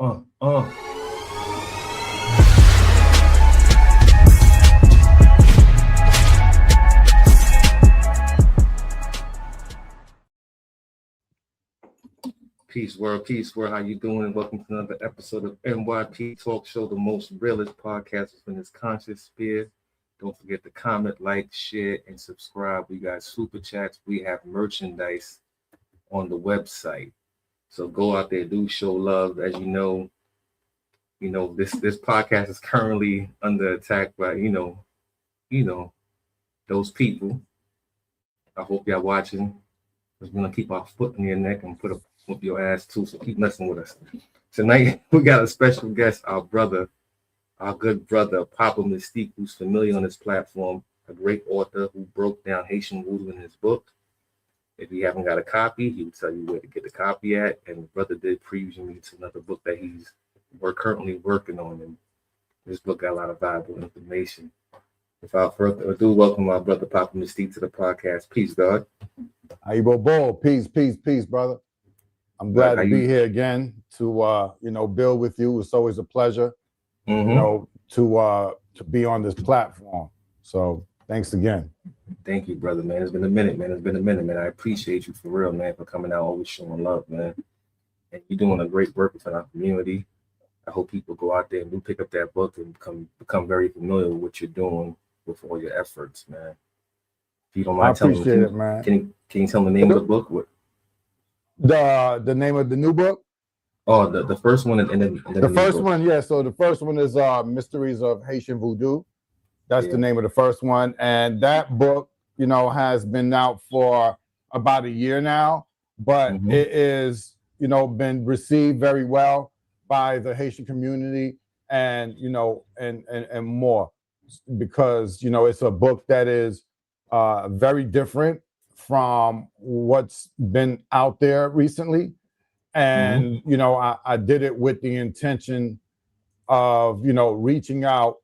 uh, uh. Peace world, how you doing? Welcome to another episode of NYP Talk Show, the most realest podcast within this conscious sphere. Don't forget to comment, like, share, and subscribe. We got super chats. We have merchandise on the website. So go out there, do show love. As you know, this podcast is currently under attack by those people. I hope y'all watching. We're gonna keep our foot in your neck and put a whoop your ass too. So keep messing with us. Tonight we got a special guest, our good brother, Papa Mystique, who's familiar on this platform, a great author who broke down Haitian Voodoo in his book. If you haven't got a copy, he will tell you where to get the copy at. And the brother did preview me to another book that we're currently working on. And this book got a lot of valuable information. Without further ado, welcome my brother Papa Mystique to the podcast. Peace, God. How you boy? Peace, brother. I'm glad to be here again to build with you. It's always a pleasure, to be on this platform. So thanks again. Thank you, brother, man. It's been a minute, man. I appreciate you for real, man, for coming out, always showing love, man. And you're doing a great work within our community. I hope people go out there and do pick up that book and become very familiar with what you're doing with all your efforts, man. If you don't mind telling me, man. Can you tell me the name of the book? What? The name of the new book? Oh, the first one and then the first one, yeah. So the first one is Mysteries of Haitian Voodoo. That's the name of the first one. And that book, has been out for about a year now, but it is, been received very well by the Haitian community and more, because, it's a book that is very different from what's been out there recently. And, I did it with the intention of, reaching out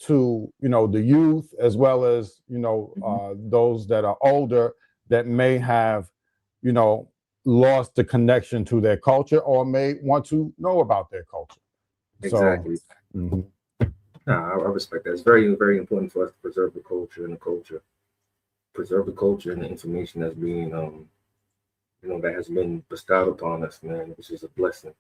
to, the youth, as well as, those that are older that may have, lost the connection to their culture or may want to know about their culture. Exactly. So, I respect that. It's very, very important for us to preserve the culture and the information that's being, that has been bestowed upon us, man, which is a blessing.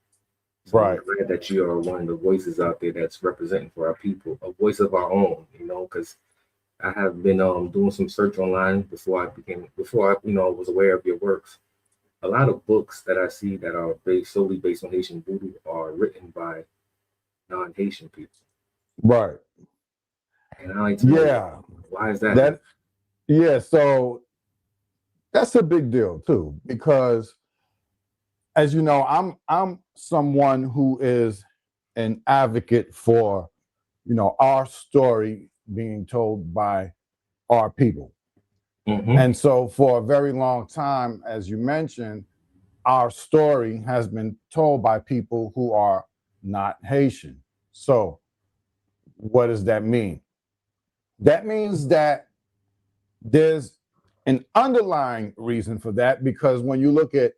So right. I'm glad that you are one of the voices out there that's representing for our people, a voice of our own, because I have been doing some search online before I was aware of your works. A lot of books that I see that are solely based on Haitian Voodoo are written by non-Haitian people. Right. And I like to know, why is that? So that's a big deal too, because as you know, I'm someone who is an advocate for, our story being told by our people. And so for a very long time, as you mentioned, our story has been told by people who are not Haitian. So what does that mean? That means that there's an underlying reason for that, because when you look at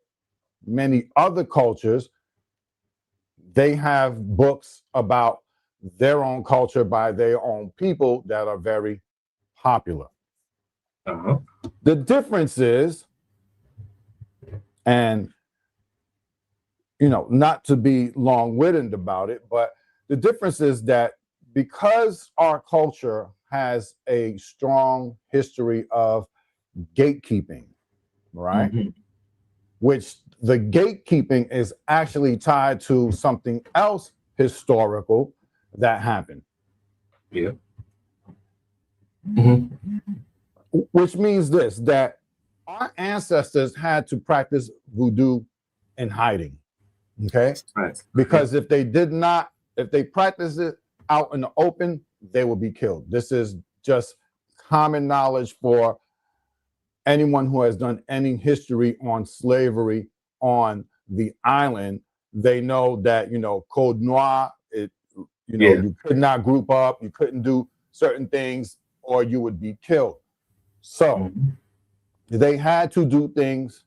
many other cultures, they have books about their own culture by their own people that are very popular. The difference is, and not to be long-winded about it, but the difference is that because our culture has a strong history of gatekeeping, right? Which the gatekeeping is actually tied to something else historical that happened. Yeah. Which means this, that our ancestors had to practice voodoo in hiding. Okay? Right. Because if they practiced it out in the open, they would be killed. This is just common knowledge for anyone who has done any history on slavery on the island. They know that, Code Noir, you could not group up, you couldn't do certain things, or you would be killed. So they had to do things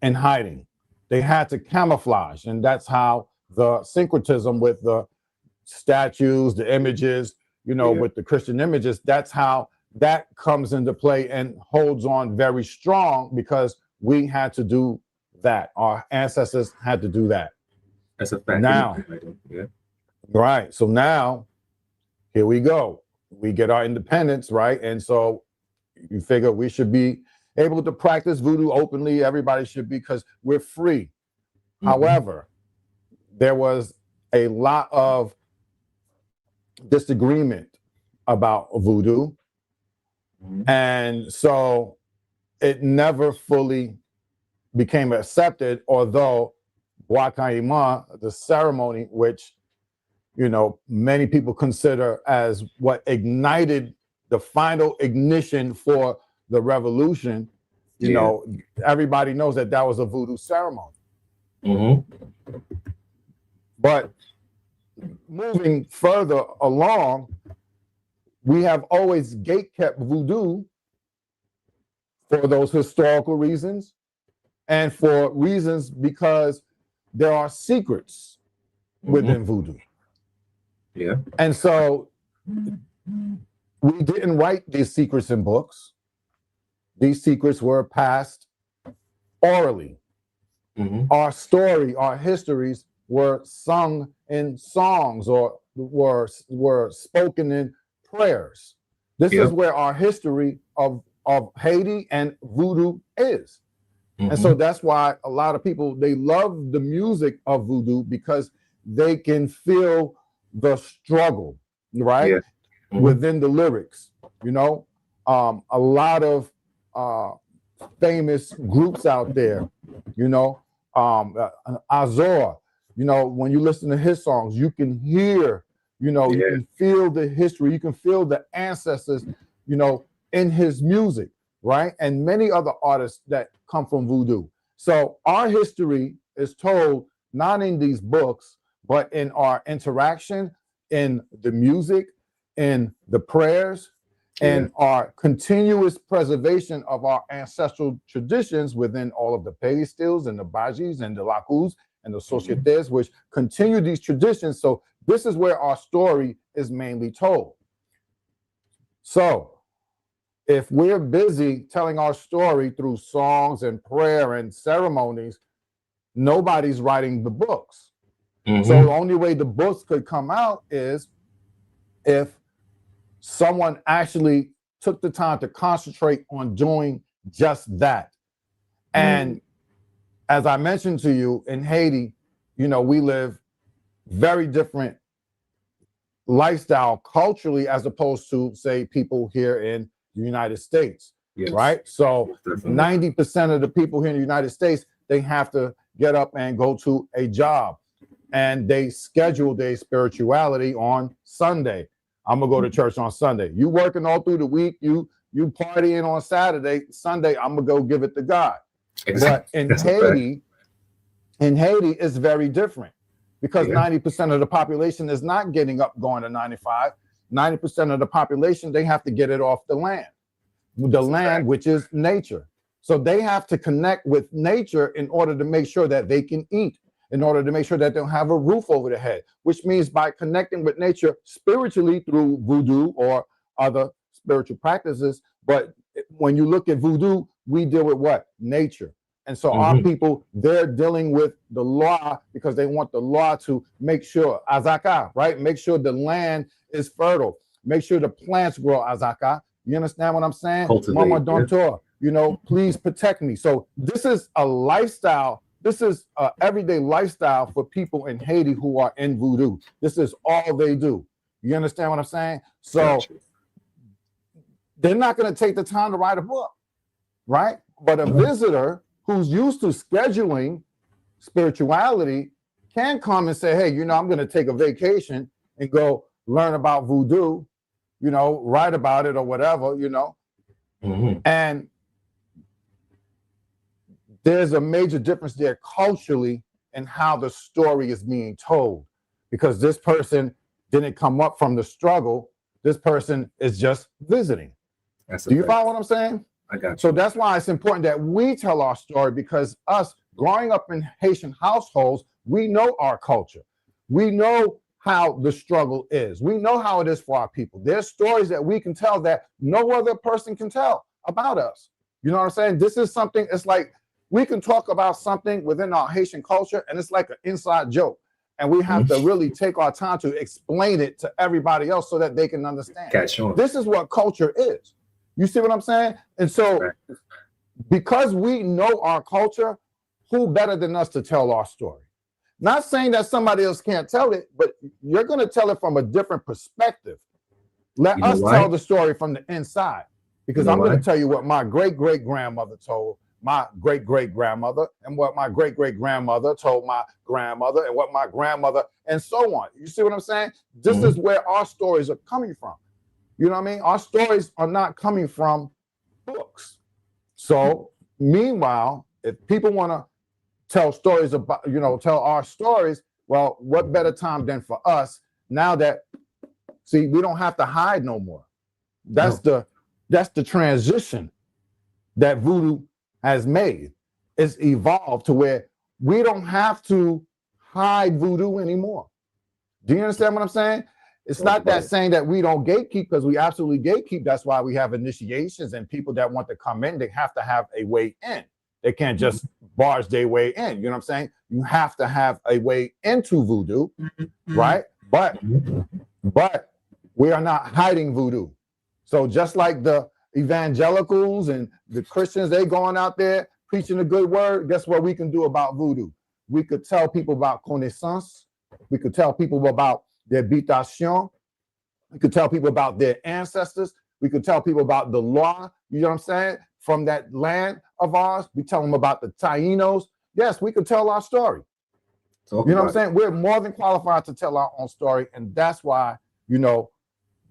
in hiding. They had to camouflage, and that's how the syncretism with the statues, the images, with the Christian images. That's how that comes into play and holds on very strong, because we had to do that. Our ancestors had to do that. That's a fact. Now, yeah. Right. So now, here we go. We get our independence, right? And so you figure we should be able to practice voodoo openly. Everybody should be, because we're free. However, there was a lot of disagreement about voodoo. And so it never fully became accepted, although Wakayima, the ceremony, which many people consider as what ignited the final ignition for the revolution, everybody knows that that was a voodoo ceremony. But moving further along, we have always gatekept voodoo for those historical reasons, and for reasons because there are secrets within voodoo. Yeah. And so we didn't write these secrets in books. These secrets were passed orally. Our story, our histories were sung in songs, or were spoken in prayers. This is where our history of Haiti and voodoo is. And so that's why a lot of people, they love the music of voodoo, because they can feel the struggle, right? Within the lyrics. A lot of famous groups out there, Azor, when you listen to his songs, you can hear, you can feel the history, you can feel the ancestors, in his music, right? And many other artists that come from voodoo. So our history is told not in these books, but in our interaction, in the music, in the prayers, and our continuous preservation of our ancestral traditions within all of the Peristills and the Bajis and the Lacus and the Societés, which continue these traditions. So this is where our story is mainly told. So if we're busy telling our story through songs and prayer and ceremonies, nobody's writing the books. So the only way the books could come out is if someone actually took the time to concentrate on doing just that. And as I mentioned to you, in Haiti, we live very different lifestyle culturally as opposed to, say, people here in the United States, right? So 90% of the people here in the United States, they have to get up and go to a job, and they schedule their spirituality on Sunday. I'm gonna go to church on Sunday. You working all through the week, you partying on Saturday, Sunday, I'm gonna go give it to God. But in Haiti, it's very different, because 90% of the population is not getting up going to 95. 90% of the population, they have to get it off the land, which is nature. So they have to connect with nature in order to make sure that they can eat, in order to make sure that they'll have a roof over their head, which means by connecting with nature spiritually through voodoo or other spiritual practices. But when you look at voodoo, we deal with what? Nature. And so our people, they're dealing with the law, because they want the law to make sure, azaka, right? Make sure the land is fertile. Make sure the plants grow, azaka. You understand what I'm saying? Mama Dontor, please protect me. So this is a lifestyle. This is an everyday lifestyle for people in Haiti who are in voodoo. This is all they do. You understand what I'm saying? So they're not going to take the time to write a book, right? But a visitor who's used to scheduling spirituality can come and say, hey, I'm going to take a vacation and go learn about voodoo, write about it or whatever, And there's a major difference there culturally in how the story is being told, because this person didn't come up from the struggle. This person is just visiting. Do you follow what I'm saying? I got you. So that's why it's important that we tell our story, because us growing up in Haitian households, We know our culture. We know how the struggle is. We know how it is for our people. There's stories that we can tell that no other person can tell about us. You know what I'm saying? This is something, it's like we can talk about something within our Haitian culture and it's like an inside joke. And we have to really take our time to explain it to everybody else so that they can understand. Catch on. This is what culture is. You see what I'm saying? And so because we know our culture, who better than us to tell our story? Not saying that somebody else can't tell it, but you're going to tell it from a different perspective. Let us tell the story from the inside, because I'm going to tell you what my great-great-grandmother told my great-great-grandmother, and what my great-great-grandmother told my grandmother, and what my grandmother, and so on. You see what I'm saying? This is where our stories are coming from. You know what I mean? Our stories are not coming from books. So meanwhile, if people want to tell stories about, you know, tell our stories, well, what better time than for us now that, see, we don't have to hide no more. That's the transition that voodoo has made. It's evolved to where we don't have to hide voodoo anymore. Do you understand what I'm saying? It's not that saying that we don't gatekeep, because we absolutely gatekeep. That's why we have initiations, and people that want to come in, they have to have a way in. They can't just barge their way in. You know what I'm saying? You have to have a way into voodoo, right? But we are not hiding voodoo. So just like the evangelicals and the Christians, they going out there preaching the good word, guess what we can do about voodoo? We could tell people about connaissance. We could tell people about their habitation. We could tell people about their ancestors. We could tell people about the law, you know what I'm saying, from that land of ours. We tell them about the Tainos. Yes, we could tell our story. You know what I'm saying? We're more than qualified to tell our own story. And that's why, you know,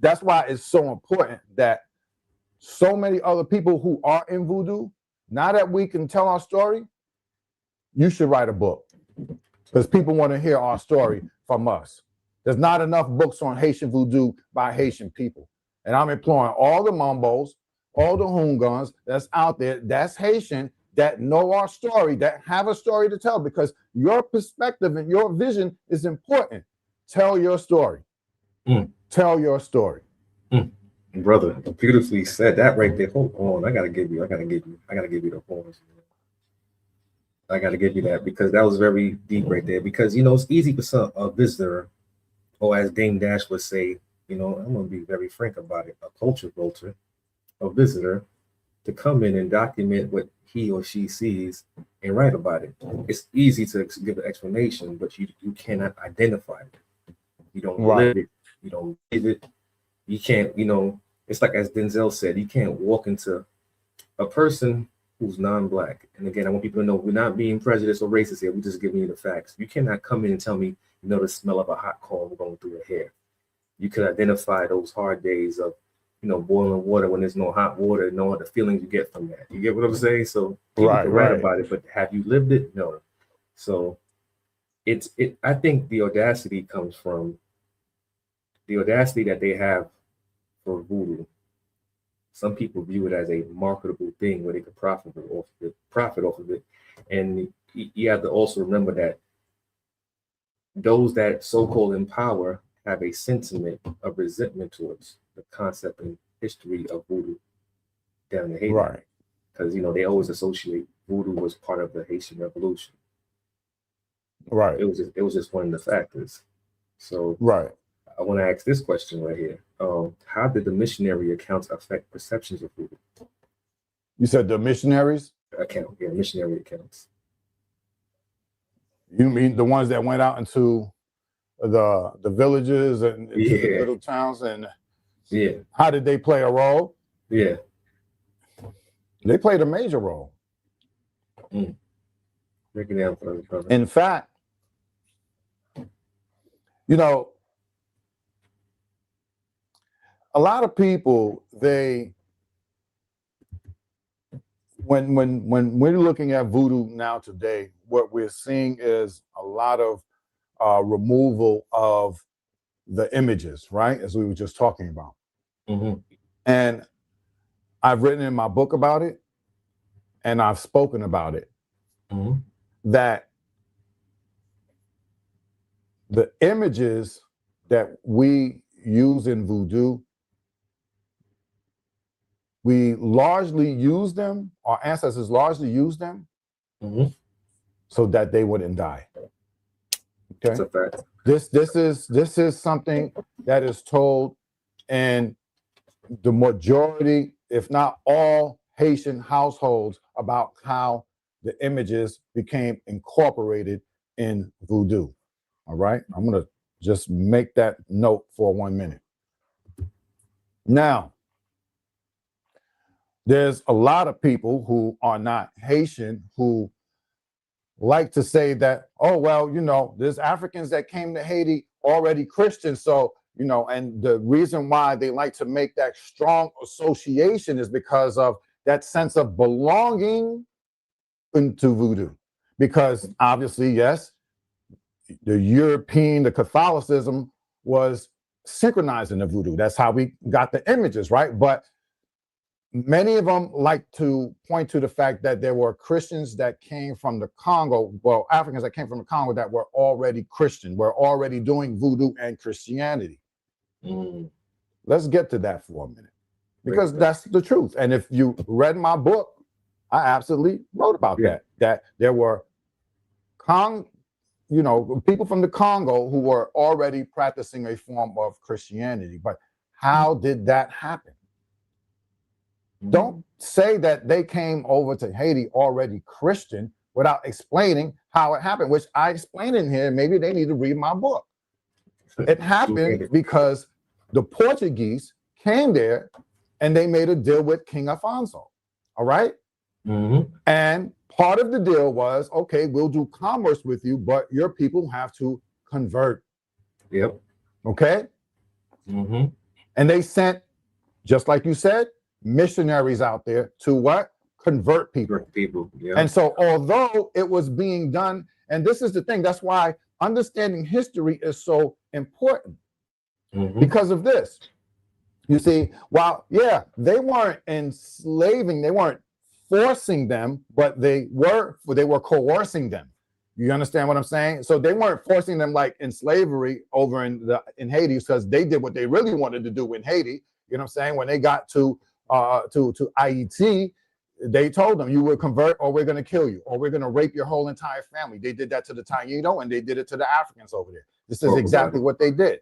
that's why it's so important that so many other people who are in voodoo, now that we can tell our story, you should write a book, because people want to hear our story from us. There's not enough books on Haitian voodoo by Haitian people. And I'm imploring all the mumbos, all the hoongans that's out there, that's Haitian, that know our story, that have a story to tell, because your perspective and your vision is important. Tell your story. Tell your story. Brother, beautifully said. That right there. Hold on. I gotta give you the horns. I gotta give you that, because that was very deep right there. Because, you know, it's easy for a visitor, or as Dame Dash would say, you know, I'm gonna be very frank about it, a culture vulture, a visitor, to come in and document what he or she sees and write about it. It's easy to give an explanation, but you cannot identify it. You don't live it. You don't live it. You can't, you know, it's like, as Denzel said, you can't walk into a person who's non-black. And again, I want people to know we're not being prejudiced or racist here. We're just giving you the facts. You cannot come in and tell me, you know, the smell of a hot corn going through your hair. You could identify those hard days of, you know, boiling water when there's no hot water, know the feelings you get from that. You get what I'm saying? So people can write about it, but have you lived it? No. So I think the audacity comes from the audacity that they have for voodoo. Some people view it as a marketable thing where they could profit off of it. And you have to also remember that those that so-called in power have a sentiment of resentment towards the concept and history of voodoo down in Haiti. Right. Because, you know, they always associate voodoo was part of the Haitian Revolution. Right. It was just one of the factors. So I want to ask this question right here. How did the missionary accounts affect perceptions of voodoo? You said the missionaries? Missionary accounts. You mean the ones that went out into the villages and into the little towns, and how did they play a role? Yeah. They played a major role. Break it down for us, brother. In fact, you know, a lot of people, when we're looking at voodoo now today, what we're seeing is a lot of removal of the images, right? As we were just talking about. And I've written in my book about it, and I've spoken about it, that the images that we use in voodoo, we largely use them, our ancestors largely used them so that they wouldn't die. Okay. That's a fact. This is something that is told in the majority, if not all, Haitian households about how the images became incorporated in voodoo. All right, I'm gonna just make that note for 1 minute. Now, there's a lot of people who are not Haitian who like to say that, oh, well, you know, there's Africans that came to Haiti already Christian. So, you know, and the reason why they like to make that strong association is because of that sense of belonging into voodoo. Because obviously, yes, the Catholicism was synchronizing the voodoo. That's how we got the images, right? But many of them like to point to the fact that there were Christians that came from the Congo, well, Africans that came from the Congo that were already Christian, were already doing voodoo and Christianity. Let's get to that for a minute, because that's the truth. And if you read my book, I absolutely wrote about that there were people from the Congo who were already practicing a form of Christianity. But how did that happen? Don't say that they came over to Haiti already Christian without explaining how it happened, which I explained in here. Maybe they need to read my book. It happened because the Portuguese came there and they made a deal with King Afonso. All right. And part of the deal was, okay, we'll do commerce with you, but your people have to convert. Yep. Okay. And they sent, just like you said, missionaries out there to what? Convert people. And so although it was being done, and this is the thing, that's why understanding history is so important, because of this. You see, while they weren't enslaving, they weren't forcing them, but they were coercing them. You understand what I'm saying? So they weren't forcing them like in slavery over in Haiti, because they did what they really wanted to do in Haiti. You know what I'm saying? When they got to IET, they told them, you will convert or we're going to kill you, or we're going to rape your whole entire family. They did that to the Taino, and they did it to the Africans over there. This is exactly what they did.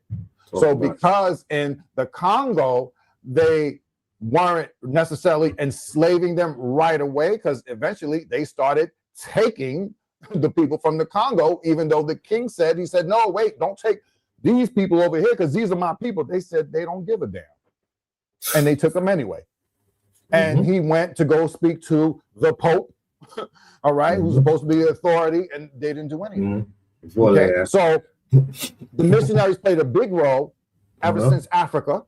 So because in the Congo, they weren't necessarily enslaving them right away, because eventually they started taking the people from the Congo, even though the king said, he said, no, wait, don't take these people over here, because these are my people. They said they don't give a damn. And they took them anyway. And he went to go speak to the Pope, all right, who's supposed to be the authority, and they didn't do anything. Okay? So the missionaries played a big role ever since Africa,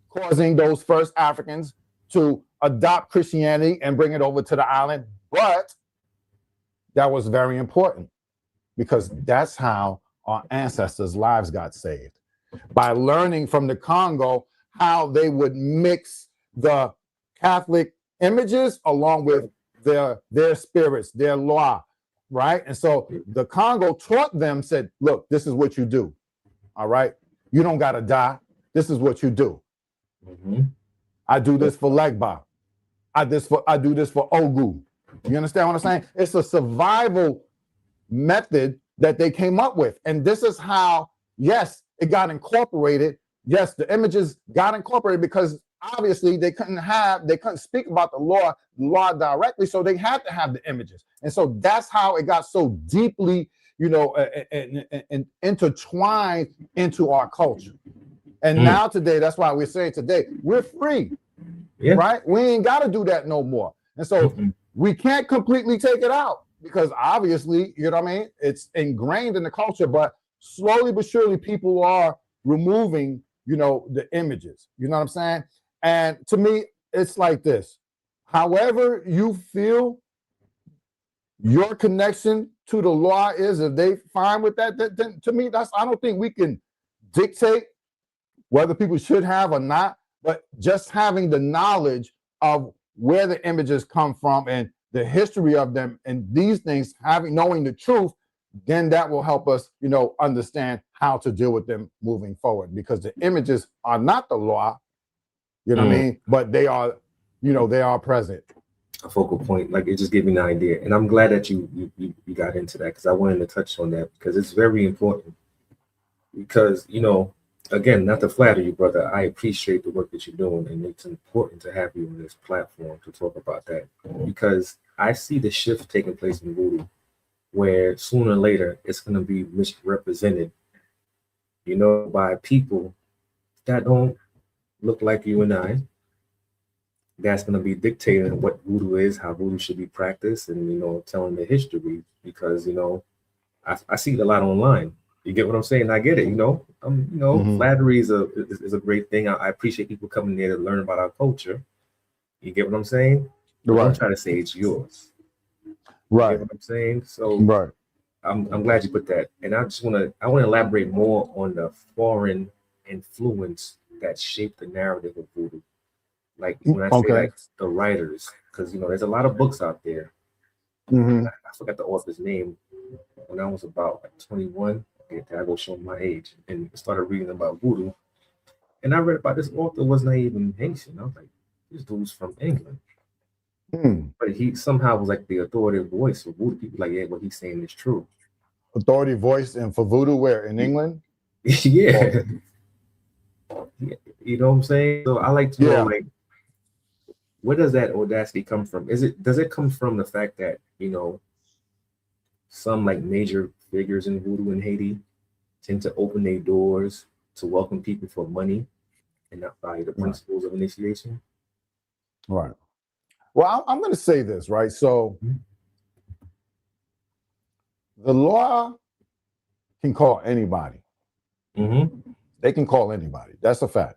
causing those first Africans to adopt Christianity and bring it over to the island. But that was very important, because that's how our ancestors' lives got saved. By learning from the Congo how they would mix the Catholic images along with their spirits, their law, right? And so the Congo taught them, said, look, this is what you do, all right? You don't got to die. This is what you do. I do this for Legba. I do this for Ogu. You understand what I'm saying? It's a survival method that they came up with. And this is how, yes, it got incorporated. Yes, the images got incorporated because obviously they couldn't speak about the law directly, so they had to have the images. And so that's how it got so deeply, intertwined into our culture. And now today, that's why we're saying today, we're free, right? We ain't got to do that no more. And so we can't completely take it out, because obviously, you know what I mean? It's ingrained in the culture, but slowly but surely people are removing, the images. You know what I'm saying? And to me, it's like this. However you feel your connection to the law is, if they fine with that, then to me, I don't think we can dictate whether people should have or not, but just having the knowledge of where the images come from and the history of them and these things, knowing the truth, then that will help us, understand how to deal with them moving forward, because the images are not the law, you know what I mean? But they are, you know, they are present. A focal point, like it just gave me an idea. And I'm glad that you got into that, because I wanted to touch on that, because it's very important. Because, you know, again, not to flatter you, brother, I appreciate the work that you're doing, and it's important to have you on this platform to talk about that, because I see the shift taking place in voodoo, where sooner or later it's going to be misrepresented, you know, by people that don't look like you and I. That's going to be dictating what voodoo is, how voodoo should be practiced, and, you know, telling the history, because, you know, I see it a lot online. You get what I'm saying? I get it. You know, flattery is a great thing. I appreciate people coming there to learn about our culture. You get what I'm saying? But don't try to say it's yours. Right. You get what I'm saying? So Right. I'm glad you put that. And I want to elaborate more on the foreign influence that shaped the narrative of voodoo. Like when I say like the writers, because, you know, there's a lot of books out there. I forgot the author's name. When I was about like 21, I go show my age, and started reading about voodoo. And I read about this author was not even Haitian. I was like, this dude's from England. But he somehow was like the authoritative voice for voodoo. People like, yeah, what he's saying is true. Authority voice and for voodoo where? In England? Yeah. You know what I'm saying? So I like to know, like, where does that audacity come from? Does it come from the fact that, you know, some like major figures in voodoo in Haiti tend to open their doors to welcome people for money and not by the principles of initiation? Right. Well, I'm going to say this, right? So the law can call anybody. They can call anybody. That's a fact.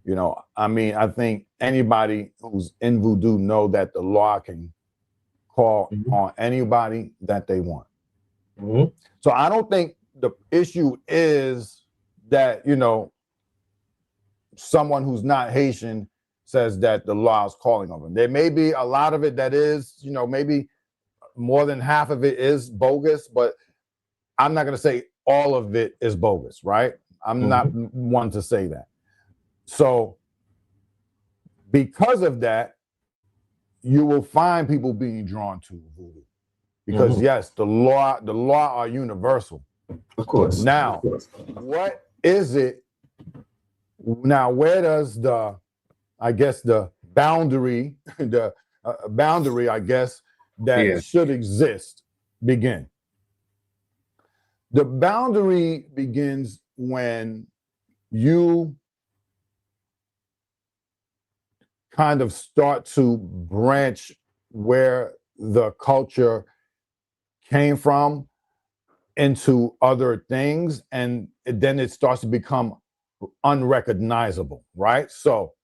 You know, I mean, I think anybody who's in voodoo know that the law can call on anybody that they want. So I don't think the issue is that, you know, someone who's not Haitian says that the law is calling on them. There may be a lot of it that is, you know, maybe more than half of it is bogus, but I'm not going to say all of it is bogus, right? I'm not one to say that. So because of that, you will find people being drawn to voodoo, because yes, the law are universal. Of course. Now, what is it? Now, where does the boundary, I guess, that should exist begin? The boundary begins when you kind of start to branch where the culture came from into other things, and then it starts to become unrecognizable, right? So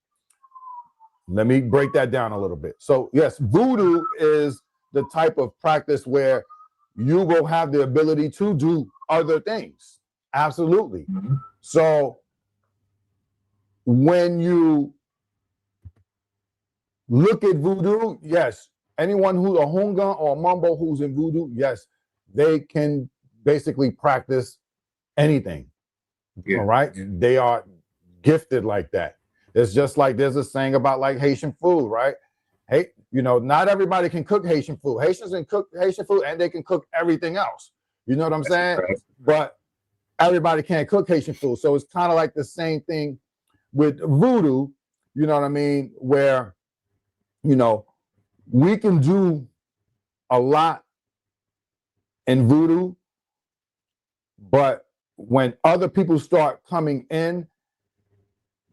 let me break that down a little bit. So yes, voodoo is the type of practice where you will have the ability to do other things. Absolutely. So when you look at voodoo, yes, anyone who's a Hunga or a Mumbo who's in voodoo, yes, they can basically practice anything. All right. They are gifted like that. It's just like there's a saying about like Haitian food, right? Hey, you know, not everybody can cook Haitian food. Haitians can cook Haitian food and they can cook everything else. You know what I'm saying? But everybody can't cook Haitian food. So it's kind of like the same thing with voodoo, you know what I mean? Where, you know, we can do a lot in voodoo, but when other people start coming in,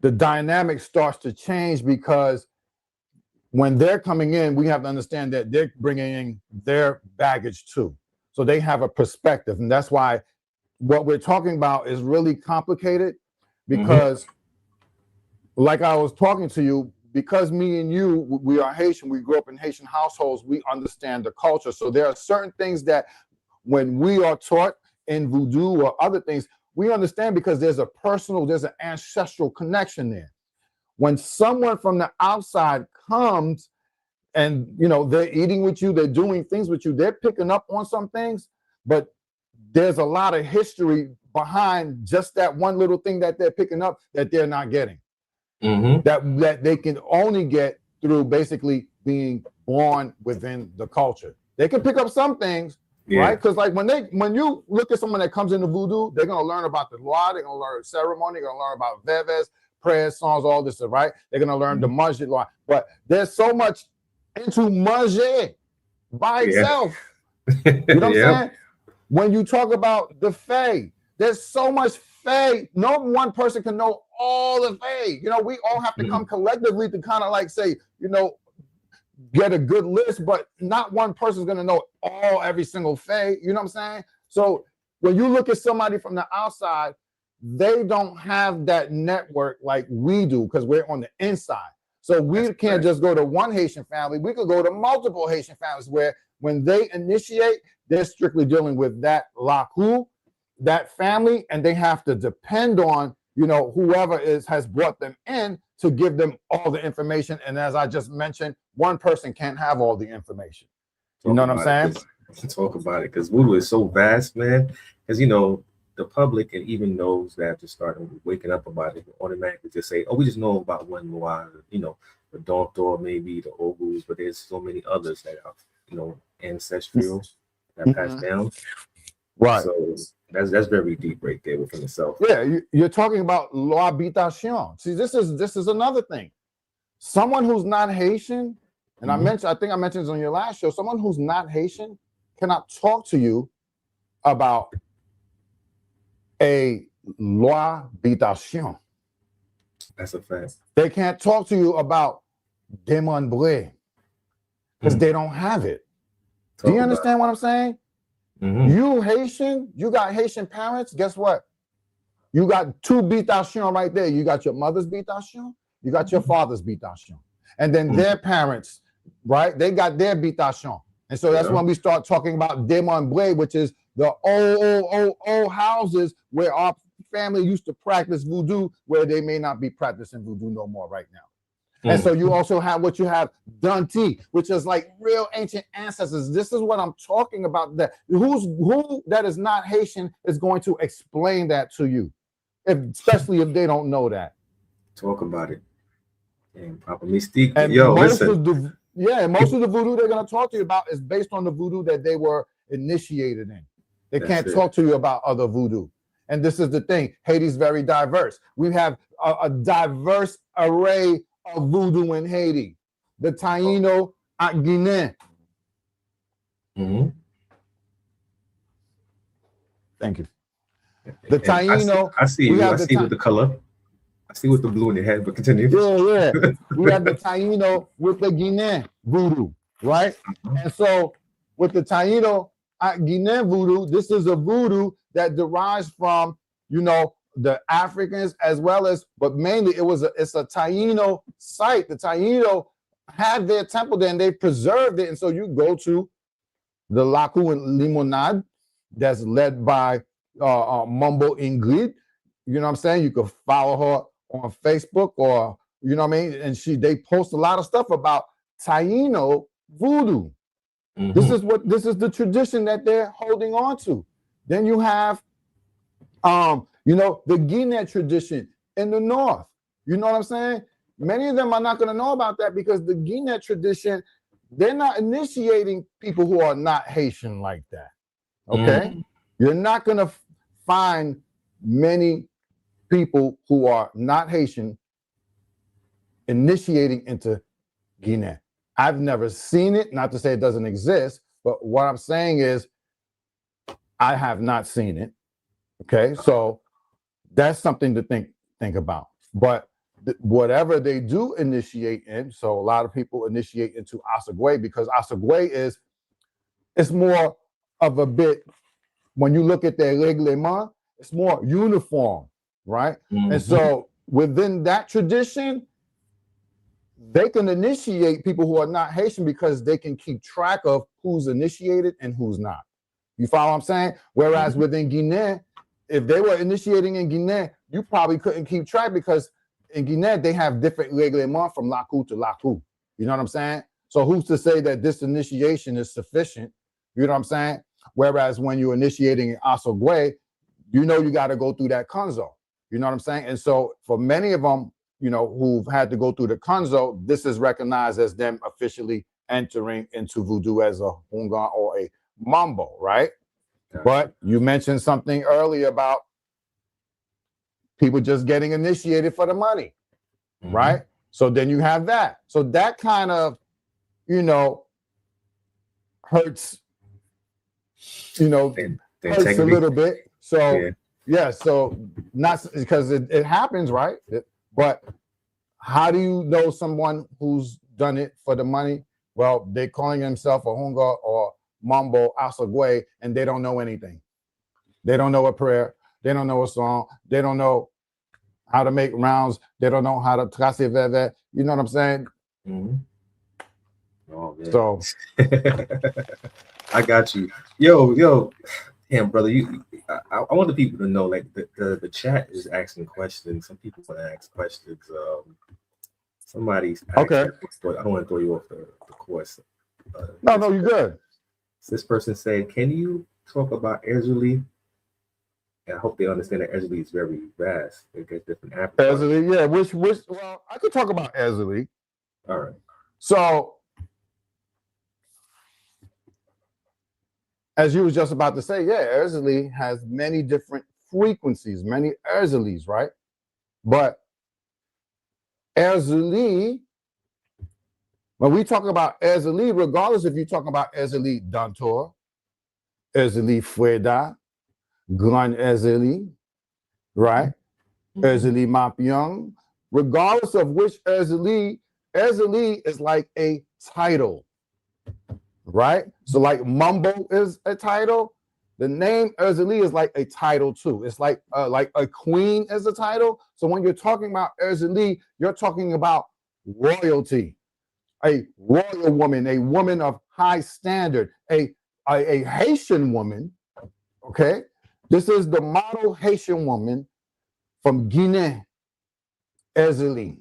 the dynamic starts to change, because when they're coming in, we have to understand that they're bringing in their baggage too. So they have a perspective. And that's why what we're talking about is really complicated, because like I was talking to you, because me and you, we are Haitian, we grew up in Haitian households, we understand the culture. So there are certain things that when we are taught in voodoo or other things, we understand because there's an ancestral connection there. When someone from the outside comes and, you know, they're eating with you, they're doing things with you, they're picking up on some things, but there's a lot of history behind just that one little thing that they're picking up that they're not getting. That they can only get through basically being born within the culture. They can pick up some things, right? Because like when you look at someone that comes into voodoo, they're gonna learn about the law, they're gonna learn ceremony, they're gonna learn about veves, prayers, songs, all this, right? They're gonna learn the manger law. But there's so much into manger by itself. You know what I'm saying? When you talk about the fae, there's so much fae. No one person can know all the fae. You know, we all have to come collectively to kind of like say, you know, get a good list, but not one person's gonna know every single fae. You know what I'm saying? So when you look at somebody from the outside, they don't have that network like we do because we're on the inside. So we can't just go to one Haitian family. We could go to multiple Haitian families where when they initiate, they're strictly dealing with that laku, that family, and they have to depend on, you know, whoever has brought them in to give them all the information. And as I just mentioned, one person can't have all the information. You know what I'm saying? Talk about it, because voodoo is so vast, man. Because, you know, the public and even those that just started waking up about it automatically just say, oh, we just know about one Noir, you know, the Dontor, maybe the Ogus, but there's so many others that are, you know, ancestral that passed down. Right. So that's very deep right there within itself. Yeah, you're talking about l'habitation. See, this is another thing. Someone who's not Haitian, and I think I mentioned this on your last show, someone who's not Haitian cannot talk to you about a l'habitation. That's a fact. They can't talk to you about demandbre because they don't have it. Do you understand what I'm saying? You Haitian, you got Haitian parents, guess what? You got two bitation right there. You got your mother's bitation, you got your father's bitation. And then their parents, right? They got their bitation. And so that's when we start talking about demandbre, which is the old houses where our family used to practice voodoo, where they may not be practicing voodoo no more right now. And so you also have what you have Dunti, which is like real ancient ancestors. This is what I'm talking about. That who that is not Haitian is going to explain that to you, especially if they don't know that. Talk about it. And Papa Mystique, and yo, most listen. of the voodoo they're going to talk to you about is based on the voodoo that they were initiated in. They can't talk to you about other voodoo. And this is the thing. Haiti's very diverse. We have a diverse array of voodoo in Haiti. The Taino at Guinea. Thank you. The Taino. I see you. I see with the color. I see with the blue in your head, but continue. Yeah. We have the Taino with the Guinea voodoo, right? And so with the Taino at Guinea voodoo, this is a voodoo that derives from, you know, the Africans as well as, but mainly it's a Taino site. The Taino had their temple there and they preserved it. And so you go to the Laku and Limonade that's led by Mumbo Ingrid. You know what I'm saying? You can follow her on Facebook or, you know what I mean? And they post a lot of stuff about Taino voodoo. This is the tradition that they're holding on to. Then you have you know, the Guinea tradition in the north. You know what I'm saying? Many of them are not going to know about that because the Guinea tradition, they're not initiating people who are not Haitian like that. Okay? You're not going to find many people who are not Haitian initiating into Guinea. I've never seen it, not to say it doesn't exist, but what I'm saying is I have not seen it. Okay, so that's something to think about. But whatever they do initiate in, so a lot of people initiate into Asagwe because Asagwe it's more of a bit, when you look at their reglement, it's more uniform, right? And so within that tradition, they can initiate people who are not Haitian because they can keep track of who's initiated and who's not. You follow what I'm saying? Whereas within Guinea, if they were initiating in Guinea, you probably couldn't keep track because in Guinea, they have different reglements from Laku to Laku. You know what I'm saying? So who's to say that this initiation is sufficient? You know what I'm saying? Whereas when you're initiating in Asogwe, you know you got to go through that Congo. You know what I'm saying? And so for many of them, you know, who've had to go through the Congo, this is recognized as them officially entering into voodoo as a Hungan or a Mambo, right? Gotcha. But you mentioned something earlier about people just getting initiated for the money, right? So then you have that. So that kind of, you know, hurts, you know, The hurts a integrity. little bit. So Yeah. yeah, so not because it happens, right? But how do you know someone who's done it for the money? Well, they're calling themselves a Hunga or Mambo Asagwe, and they don't know anything. They don't know a prayer. They don't know a song. They don't know how to make rounds. They don't know how to trase veve. You know what I'm saying? Oh man. So I got you. Yo, damn brother, I want the people to know, like the chat is asking questions. Some people want to ask questions. Somebody's okay. but I don't want to throw you off the course. No, you're good. This person said, can you talk about Ezuli? And I hope they understand that Ezuli is very vast. It gets different appetites. Ezuli, yeah. Which well, I could talk about Ezuli. All right. So as you was just about to say, yeah, Ezuli has many different frequencies, many Ezulis, right? But Ezuli, when we talk about Ezuli, regardless if you talk about Ezuli Dantor, Ezuli Fueda, Gran Ezuli, right? Ezuli Mapyong, regardless of which Ezuli is like a title, right? So like Mumbo is a title. The name Ezuli is like a title too. It's like a queen is a title. So when you're talking about Ezuli, you're talking about royalty, a royal woman, a woman of high standard, a Haitian woman. Okay, this is the model Haitian woman from Guinea, Ezuli.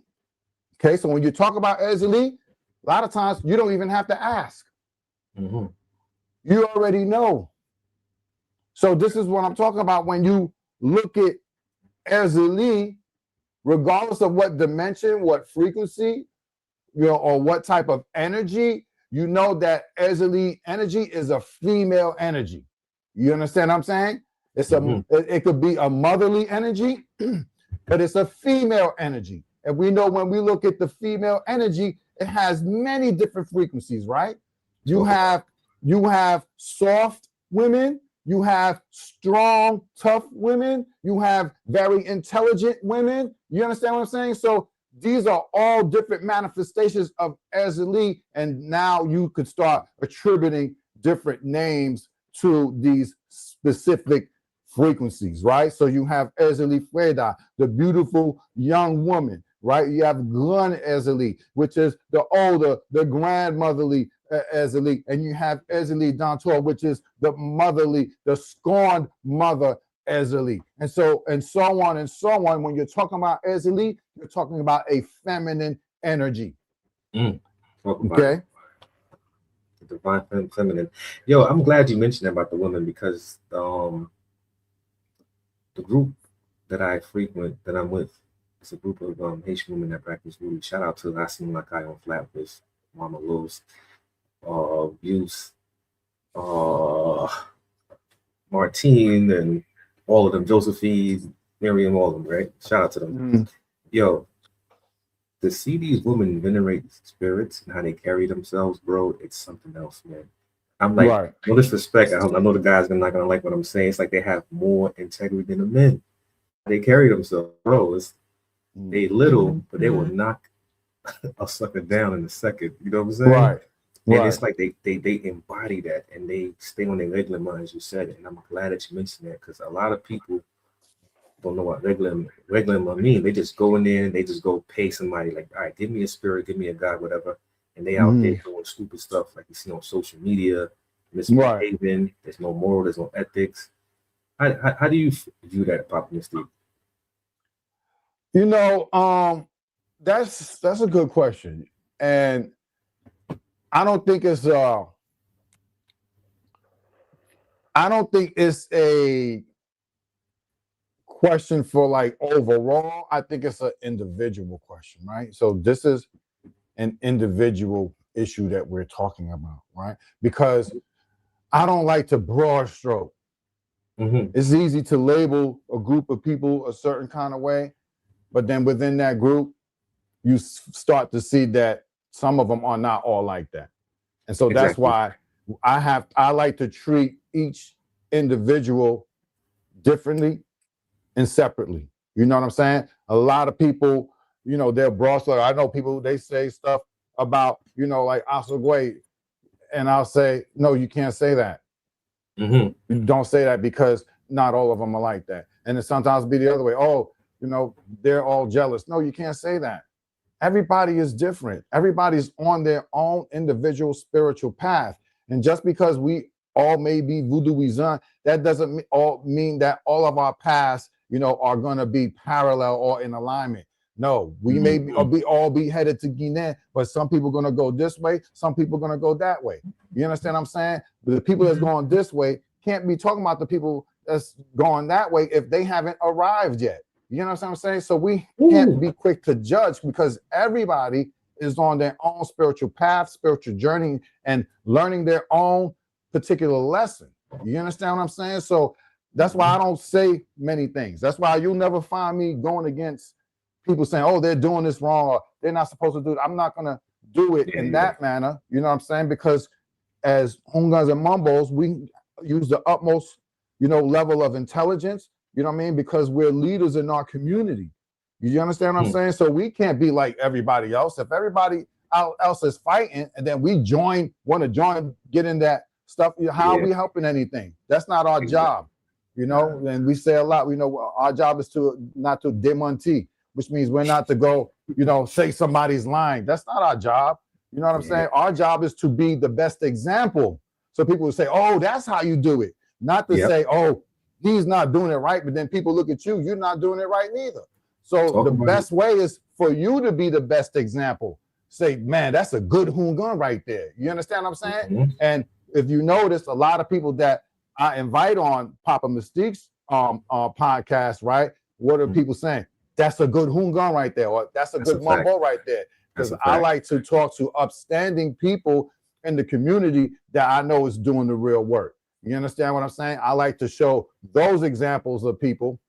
Okay, so when you talk about Ezuli, a lot of times you don't even have to ask. You already know. So this is what I'm talking about when you look at Ezuli, regardless of what dimension, what frequency, you know, or what type of energy, you know that Ezuli energy is a female energy. You understand what I'm saying? It's it could be a motherly energy, but it's a female energy. And we know when we look at the female energy, it has many different frequencies, right? You have soft women, you have strong, tough women, you have very intelligent women. You understand what I'm saying? So these are all different manifestations of Ezuli, and now you could start attributing different names to these specific frequencies, right? So you have Ezuli Freda, the beautiful young woman, right? You have Gran Ezuli, which is the older, the grandmotherly Ezuli, and you have Ezuli Dantor, which is the motherly, the scorned mother Ezuli, and so on and so on. When you're talking about Ezuli, you're talking about a feminine energy. Okay. The divine feminine. Yo, I'm glad you mentioned about the women, because the group that I frequent, that I'm with, it's a group of Haitian women that practice voodoo. Shout out to Hasim Lakai on Flatbush, Mama Luz, Buse, Martine, and all of them, Josephine, Miriam, all of them, right? Shout out to them. Yo, to see these women venerate spirits and how they carry themselves, bro, it's something else, man. I'm like, no disrespect. I know the guys are not gonna like what I'm saying. It's like they have more integrity than the men. They carry themselves, bro. They little, but they will knock a sucker down in a second. You know what I'm saying? Right. And it's like they embody that, and they stay on their regular mind, as you said it. And I'm glad that you mentioned that, because a lot of people don't know what regular mean. They just go in there and they just go pay somebody, like, all right, give me a spirit, give me a god, whatever. And they out there doing stupid stuff like you see on social media, misbehaving. There's no moral, there's no ethics. How do you view that, Papa Mystique? You know, that's a good question, and I don't think it's a question for like overall, I think it's an individual question, right? So this is an individual issue that we're talking about, right? Because I don't like to broad stroke. It's easy to label a group of people a certain kind of way, but then within that group, you start to see that some of them are not all like that. And so that's why I like to treat each individual differently and separately. You know what I'm saying? A lot of people, you know, they're broad. So I know people, they say stuff about, you know, like Asogwe, and I'll say, no, you can't say that. You don't say that because not all of them are like that. And then sometimes be the other way. Oh, you know, they're all jealous. No, you can't say that. Everybody is different. Everybody's on their own individual spiritual path. And just because we all may be voodooism, that doesn't all mean that all of our paths, you know, are going to be parallel or in alignment. No, we may all be headed to Guinea, but some people are going to go this way. Some people are going to go that way. You understand what I'm saying? But the people that's going this way can't be talking about the people that's going that way if they haven't arrived yet. You know what I'm saying? So we can't be quick to judge because everybody is on their own spiritual path, spiritual journey, and learning their own particular lesson. You understand what I'm saying? So that's why I don't say many things. That's why you'll never find me going against people saying, oh, they're doing this wrong or they're not supposed to do it. I'm not going to do it in that manner. You know what I'm saying? Because as Hungans and Mumbos, we use the utmost, you know, level of intelligence. You know what I mean? Because we're leaders in our community. You understand what I'm saying? So we can't be like everybody else. If everybody else is fighting and then we want to join, get in that stuff, how are we helping anything? That's not our job, you know? And we say a lot, we know our job is not to démentir, which means we're not to go, you know, say somebody's lying. That's not our job. You know what I'm saying? Our job is to be the best example. So people will say, oh, that's how you do it. Not to say, oh, he's not doing it right, but then people look at you, you're not doing it right neither. So the best way is for you to be the best example. Say, man, that's a good hoongun right there. You understand what I'm saying? And if you notice, a lot of people that I invite on Papa Mystique's podcast, right? What are people saying? That's a good hoongun right there, or that's a good mumbo right there. Because I like to talk to upstanding people in the community that I know is doing the real work. You understand what I'm saying? I like to show those examples of people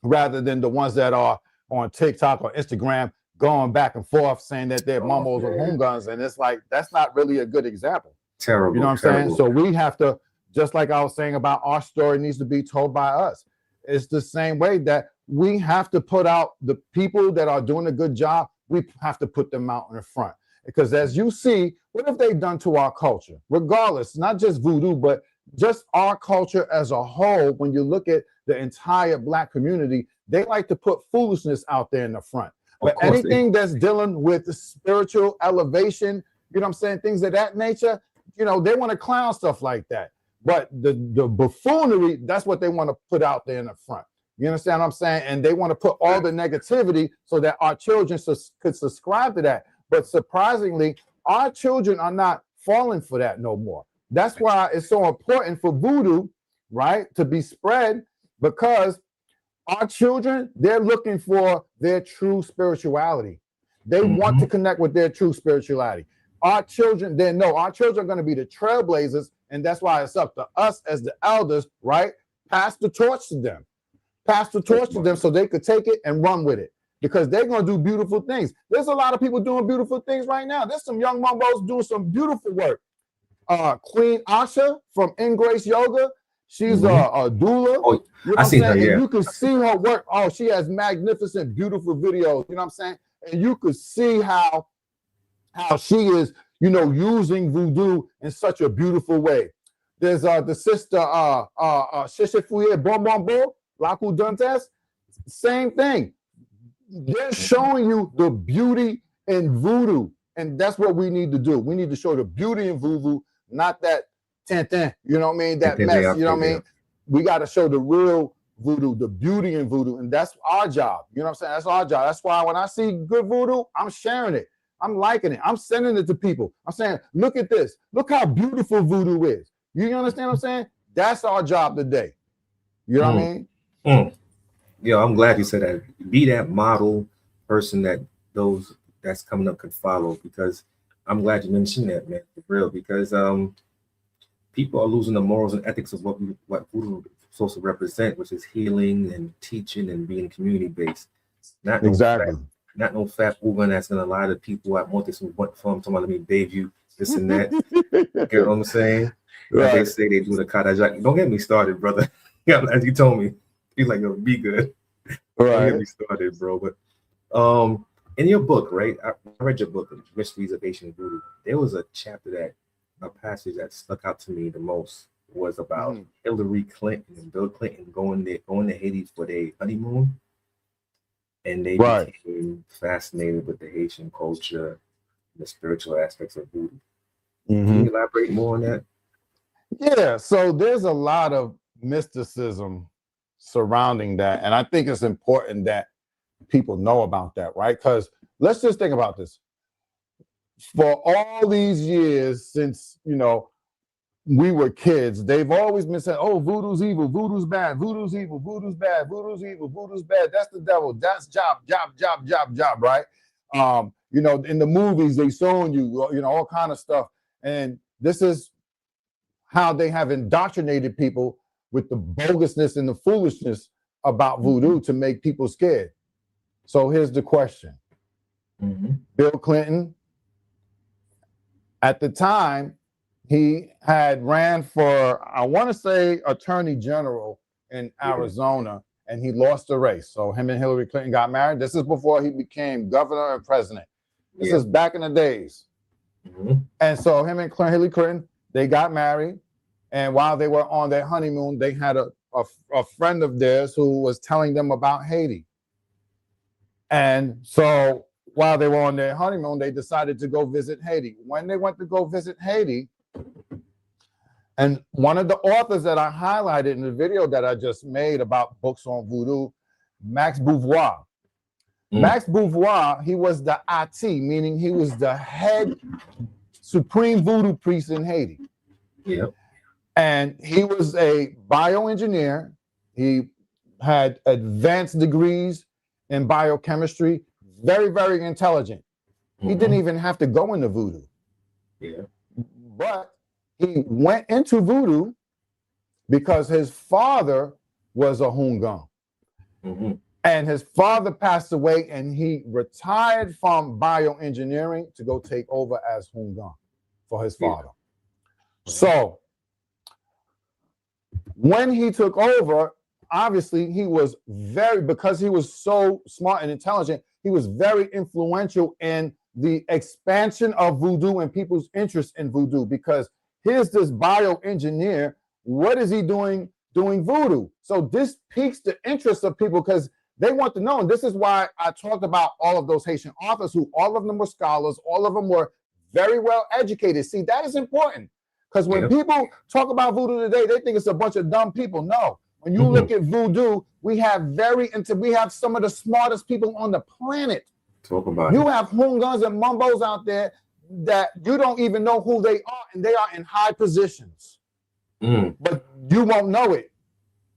rather than the ones that are on TikTok or Instagram going back and forth saying that they're mumbos or hoonguns. And it's like, that's not really a good example. Terrible. You know what I'm saying? So we have to, just like I was saying about our story needs to be told by us. It's the same way that we have to put out the people that are doing a good job. We have to put them out in the front. Because as you see, what have they done to our culture? Regardless, not just voodoo, but just our culture as a whole. When you look at the entire Black community, they like to put foolishness out there in the front. But anything that's dealing with the spiritual elevation, you know what I'm saying, things of that nature, you know, they want to clown stuff like that. But the buffoonery, that's what they want to put out there in the front. You understand what I'm saying? And they want to put all the negativity so that our children could subscribe to that. But surprisingly, our children are not falling for that no more. That's why it's so important for voodoo, right, to be spread, because our children, they're looking for their true spirituality. They want to connect with their true spirituality. Our children, they know our children are going to be the trailblazers, and that's why it's up to us as the elders, right? Pass the torch to them. Pass the torch to them so they could take it and run with it, because they're going to do beautiful things. There's a lot of people doing beautiful things right now. There's some young mumbos doing some beautiful work. Queen Asha from Ingrace Yoga, she's a doula. Oh, you know I seen her, yeah. And you can see her work. Oh, she has magnificent, beautiful videos. You know what I'm saying? And you could see how she is, you know, using voodoo in such a beautiful way. There's the sister Sheshefuye Bombombo, Laku Dantes, same thing. They're showing you the beauty in voodoo, and that's what we need to do. We need to show the beauty in voodoo, not that ten, you know what I mean? That mess, you know what I mean? We got to show the real voodoo, the beauty in voodoo, and that's our job. You know what I'm saying? That's our job. That's why when I see good voodoo, I'm sharing it. I'm liking it. I'm sending it to people. I'm saying, look at this. Look how beautiful voodoo is. You understand what I'm saying? That's our job today. You know what I mean? I'm glad you said that. Be that model person that those that's coming up could follow, because I'm glad you mentioned that, man, for real. Because people are losing the morals and ethics of what voodoo is supposed to represent, which is healing and teaching and being community based. Not no fat, Exactly. not no fat woman that's gonna lie to people. I want this one from somebody, let me bathe you, this and that. You know what I'm saying? As they Right. say they do the Kadajak. Don't get me started, brother. Yeah, as you told me, he's like, yo, be good. Don't get Right. me started, bro. But in your book, right? I read your book, Mysteries of Haitian Voodoo. There was a chapter a passage that stuck out to me the most was about Mhm. Hillary Clinton and Bill Clinton going to Haiti for their honeymoon, and they Right. became fascinated with the Haitian culture, the spiritual aspects of voodoo. Can Hmm. you elaborate more on that? Yeah. So there's a lot of mysticism surrounding that. And I think it's important that people know about that, right? Because let's just think about this. For all these years since, we were kids, they've always been saying, oh, voodoo's evil, voodoo's bad, voodoo's evil, voodoo's bad, voodoo's evil, voodoo's bad, that's the devil, that's job, right? In the movies, they showing you, all kind of stuff. And this is how they have indoctrinated people with the bogusness and the foolishness about voodoo to make people scared. So here's the question. Mm-hmm. Bill Clinton, at the time, he had ran for, I want to say, attorney general in Arizona, and he lost the race. So him and Hillary Clinton got married. This is before he became governor and president. This is back in the days. Mm-hmm. And so him and Hillary Clinton, they got married. And while they were on their honeymoon, they had a friend of theirs who was telling them about Haiti. And so while they were on their honeymoon, they decided to go visit Haiti. When they went to go visit Haiti, and one of the authors that I highlighted in the video that I just made about books on voodoo, Max Beauvoir. Max Beauvoir, he was the IT, meaning he was the head supreme voodoo priest in Haiti. Yep. And he was a bioengineer. He had advanced degrees in biochemistry, very, very intelligent. He didn't even have to go into voodoo. Yeah. But he went into voodoo because his father was a Hungan. And his father passed away, and he retired from bioengineering to go take over as Hungan for his father. So when he took over, obviously he was because he was so smart and intelligent, he was very influential in the expansion of voodoo and people's interest in voodoo, because here's this bioengineer. What is he doing voodoo? So this piques the interest of people because they want to know. And this is why I talked about all of those Haitian authors who all of them were scholars, all of them were very well educated. See, that is important. Because when people talk about voodoo today, they think it's a bunch of dumb people. No. When you look at voodoo, we have some of the smartest people on the planet. Talk about you have Hungans and Mumbos out there that you don't even know who they are, and they are in high positions. But you won't know it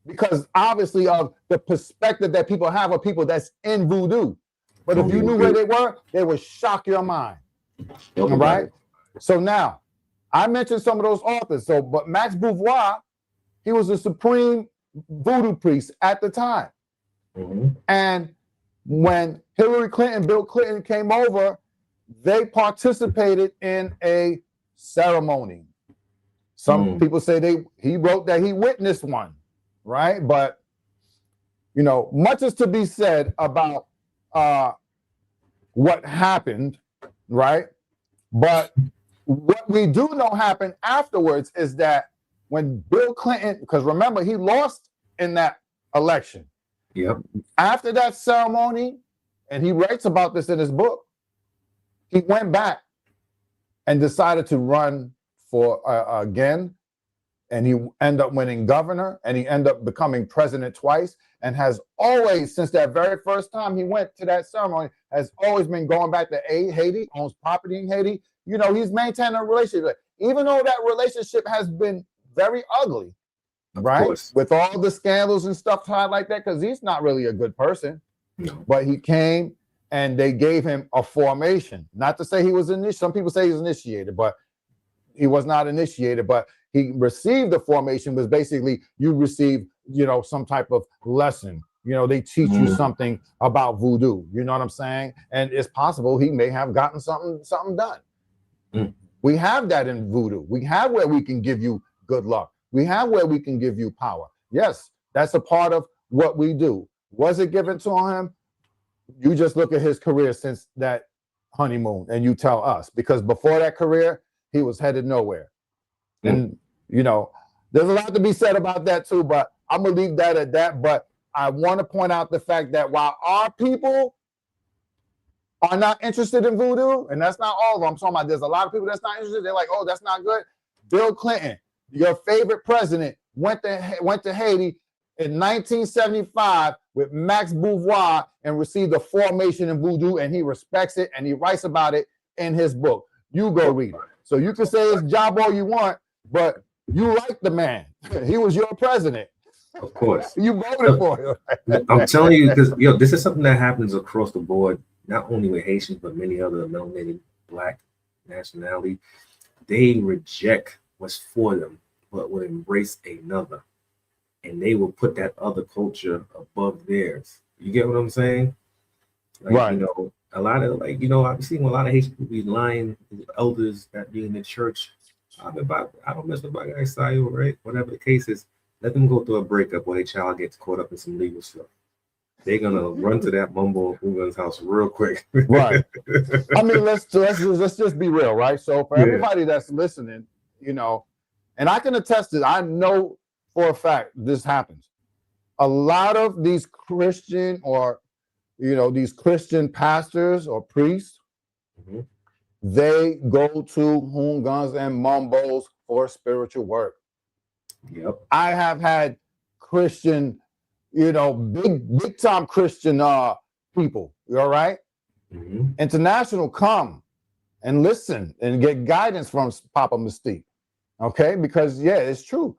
because obviously of the perspective that people have of people that's in voodoo. But if you knew where they would shock your mind. All right? So now, I mentioned some of those authors. But Max Beauvoir, he was a supreme voodoo priest at the time. And when Hillary Clinton, Bill Clinton came over, they participated in a ceremony. Some people say he wrote that he witnessed one, right? But, much is to be said about what happened, right? But what we do know happened afterwards is that when Bill Clinton, because remember, he lost in that election. After that ceremony, and he writes about this in his book, he went back and decided to run for again, and he ended up winning governor, and he ended up becoming president twice, and has always, since that very first time he went to that ceremony, has always been going back to Haiti, owns property in Haiti. He's maintained a relationship. Even though that relationship has been very ugly, right? course. With all the scandals and stuff tied like that, because he's not really a good person. No. But he came and they gave him a formation. Not to say he was initiated. Some people say he was initiated, but he was not initiated. But he received the formation was basically you receive, some type of lesson. They teach you something about voodoo. You know what I'm saying? And it's possible he may have gotten something done. Mm. We have that in voodoo. We have where we can give you good luck. We have where we can give you power. Yes, that's a part of what we do. Was it given to him? You just look at his career since that honeymoon and you tell us, because before that career, he was headed nowhere. And, there's a lot to be said about that too, but I'm going to leave that at that. But I want to point out the fact that while our people are not interested in voodoo, and that's not all of them, I'm talking about there's a lot of people that's not interested. They're like, oh, that's not good. Bill Clinton, your favorite president, went to Haiti in 1975 with Max Beauvoir and received a formation in voodoo, and he respects it and he writes about it in his book. You go read it. So you can say it's job all you want, but you like the man. He was your president. Of course. You voted for him. I'm telling you, because this is something that happens across the board, not only with Haitians, but many other melanated Black nationality. They reject what's for them, but will embrace another. And they will put that other culture above theirs. You get what I'm saying? Like, right. A lot of I've seen a lot of Haitian people be lying, elders that be in the church. I don't mess with my guy Sayo, right? Whatever the case is, let them go through a breakup where their child gets caught up in some legal stuff. They're gonna run to that mumbo Ugan's house real quick. Right. I mean, let's just be real, right? So for everybody that's listening, and I can attest to it, I know for a fact this happens. A lot of these Christian or these Christian pastors or priests, they go to Hungans and Mumbos for spiritual work. Yep. I have had Christian, big time Christian people. You all right? International come and listen and get guidance from Papa Mystique. Okay, because it's true.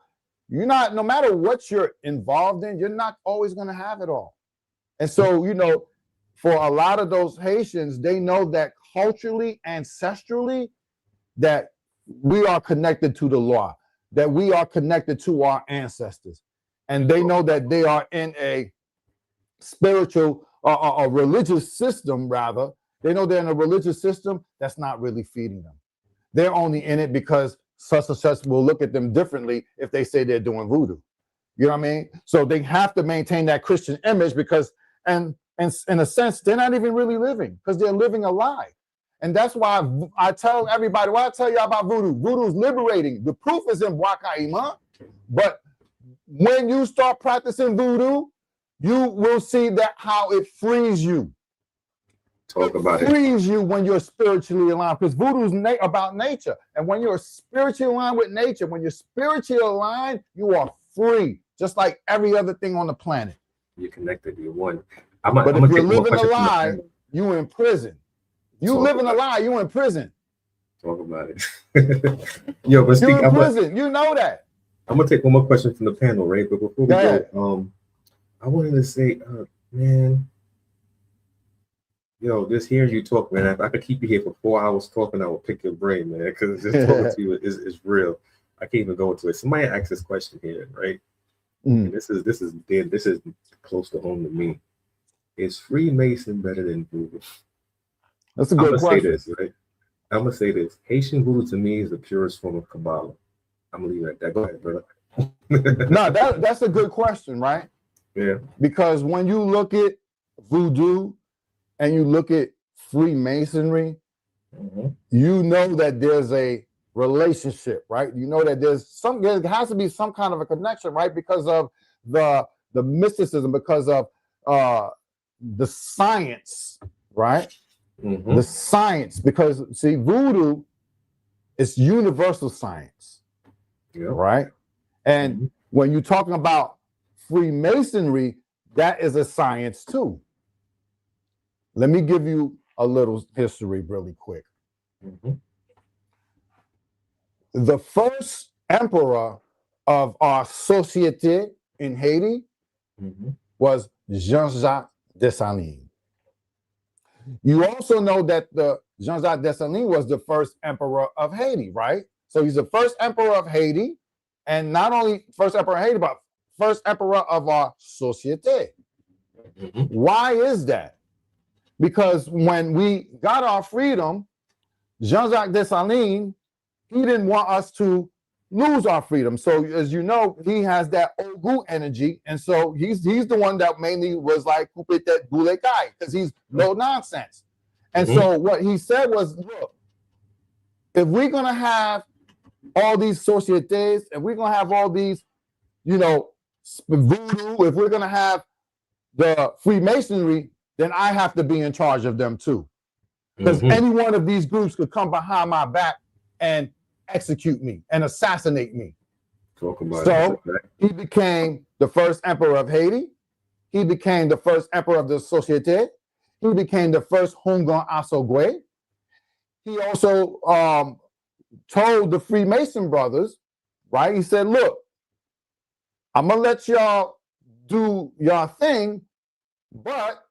No matter what you're involved in, you're not always going to have it all. And so, for a lot of those Haitians, they know that culturally, ancestrally, that we are connected to the law, that we are connected to our ancestors. And they know that they are in a spiritual, a religious system, rather. They know they're in a religious system that's not really feeding them. They're only in it because such and such will look at them differently if they say they're doing voodoo. You know what I mean? So they have to maintain that Christian image because, and in a sense, they're not even really living because they're living a lie. And that's why I tell everybody, why I tell you about voodoo. Voodoo is liberating. The proof is in Wakaima. But when you start practicing voodoo, you will see that how it frees you. Talk about it. Frees you when you're spiritually aligned, because voodoo is about nature. And when you're spiritually aligned with nature, when you're spiritually aligned, you are free, just like every other thing on the planet. You're connected. You're one. But if you're living a lie, you in prison. You living a lie, you in prison. Talk about it. Yo, but you're in prison. You know that. I'm gonna take one more question from the panel, right? But before we go, I wanted to say, man, just hearing you talk, man. If I could keep you here for 4 hours talking, I would pick your brain, man, because just talking to you is real. I can't even go into it. Somebody asked this question here, right? And this is close to home to me. Is Freemason better than voodoo? That's a good question. I'm gonna say this, right? I'm gonna say this. Haitian voodoo to me is the purest form of Kabbalah. I'm gonna leave it at that. Go ahead, brother. No, that's a good question, right? Yeah. Because when you look at voodoo and you look at Freemasonry, you know that there's a relationship, right? You know that there has to be some kind of a connection, right? Because of the mysticism, because of the science, right? The science, because see, voodoo is universal science, right? And when you're talking about Freemasonry, that is a science too. Let me give you a little history really quick. The first emperor of our société in Haiti was Jean-Jacques Dessalines. You also know that the Jean-Jacques Dessalines was the first emperor of Haiti, right? So he's the first emperor of Haiti, and not only first emperor of Haiti, but first emperor of our société. Why is that? Because when we got our freedom, Jean-Jacques Dessalines, he didn't want us to lose our freedom. So as you know, he has that Ogu energy. And so he's the one that mainly was like, because he's no nonsense. And so what he said was, look, if we're going to have all these sociétés, if we're going to have all these, you know, voodoo, if we're going to have the Freemasonry, then I have to be in charge of them too. Because any one of these groups could come behind my back and execute me and assassinate me. So he became the first emperor of Haiti. He became the first emperor of the Société. He became the first Hongan Asogwe. He also told the Freemason brothers, right? He said, look, I'm going to let y'all do your thing, but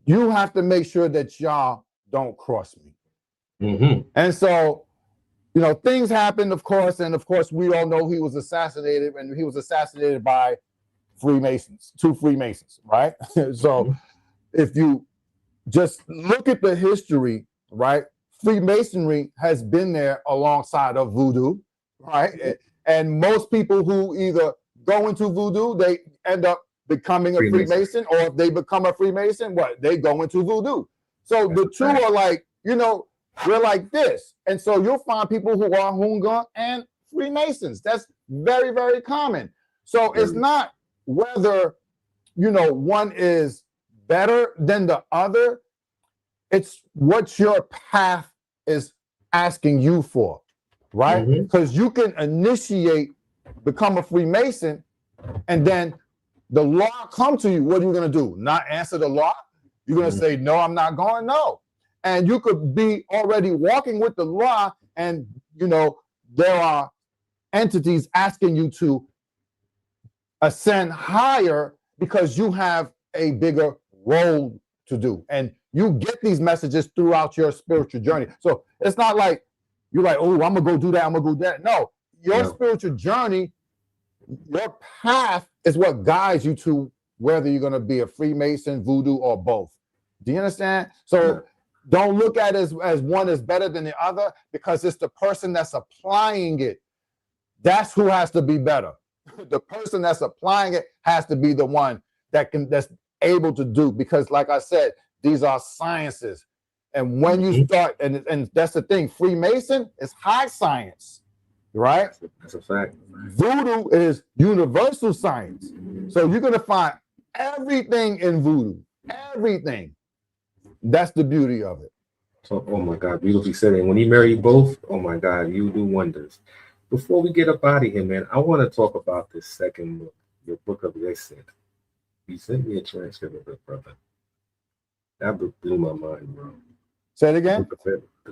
you have to make sure that y'all don't cross me. And so, you know, things happened, of course, and of course, we all know he was assassinated, and he was assassinated by Freemasons, 2 Freemasons, right? So if you just look at the history, right, Freemasonry has been there alongside of voodoo, right? And most people who either go into voodoo, they end up becoming a Freemason, or if they become a Freemason, what? They go into voodoo. So the two are like, you know, we're like this. And so you'll find people who are Hongan and Freemasons. That's very, very common. So it's not whether, you know, one is better than the other. It's what your path is asking you for, right? Because you can initiate, become a Freemason, and then the law come to you. What are you going to do? Not answer the law? You're going to say, no, I'm not going? No. And you could be already walking with the law, and, you know, there are entities asking you to ascend higher because you have a bigger role to do. And you get these messages throughout your spiritual journey. So it's not like you're like, oh, I'm going to go do that, I'm going to do that. No, your spiritual journey, your path is what guides you to whether you're going to be a Freemason, voodoo, or both. Do you understand? So don't look at it as one is better than the other, because it's the person that's applying it. That's who has to be better. The person that's applying it has to be the one that's able to do, because like I said, these are sciences. And when you start, and that's the thing, Freemason is high science, right? That's a fact. Voodoo is universal science. So you're going to find everything in voodoo, everything. That's the beauty of it. So, oh my God, beautifully said. And when you marry both, oh my God, you do wonders. Before we get up out of here, man, I want to talk about this second book, your book of Lesset. You sent me a transcript of it, brother. That book blew my mind, bro. Say it again?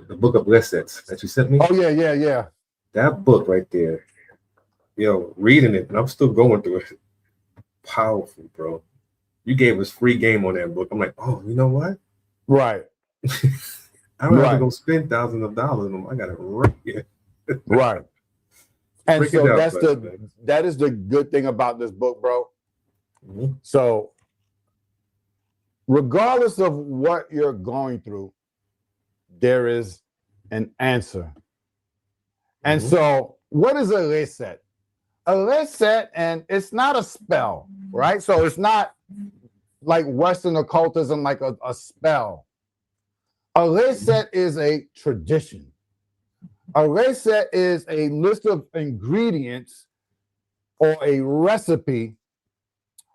The book of Lessets that you sent me. Oh, yeah. That book right there, yo, reading it, and I'm still going through it. Powerful, bro. You gave us free game on that book. I'm like, oh, you know what? Right. I don't have to go spend thousands of dollars on them. I got it right here. Right. And so that is the good thing about this book, bro. So regardless of what you're going through, there is an answer. And so what is a reset? A reset, and it's not a spell, right? So it's not like Western occultism, like a spell. A reset is a tradition. A reset is a list of ingredients or a recipe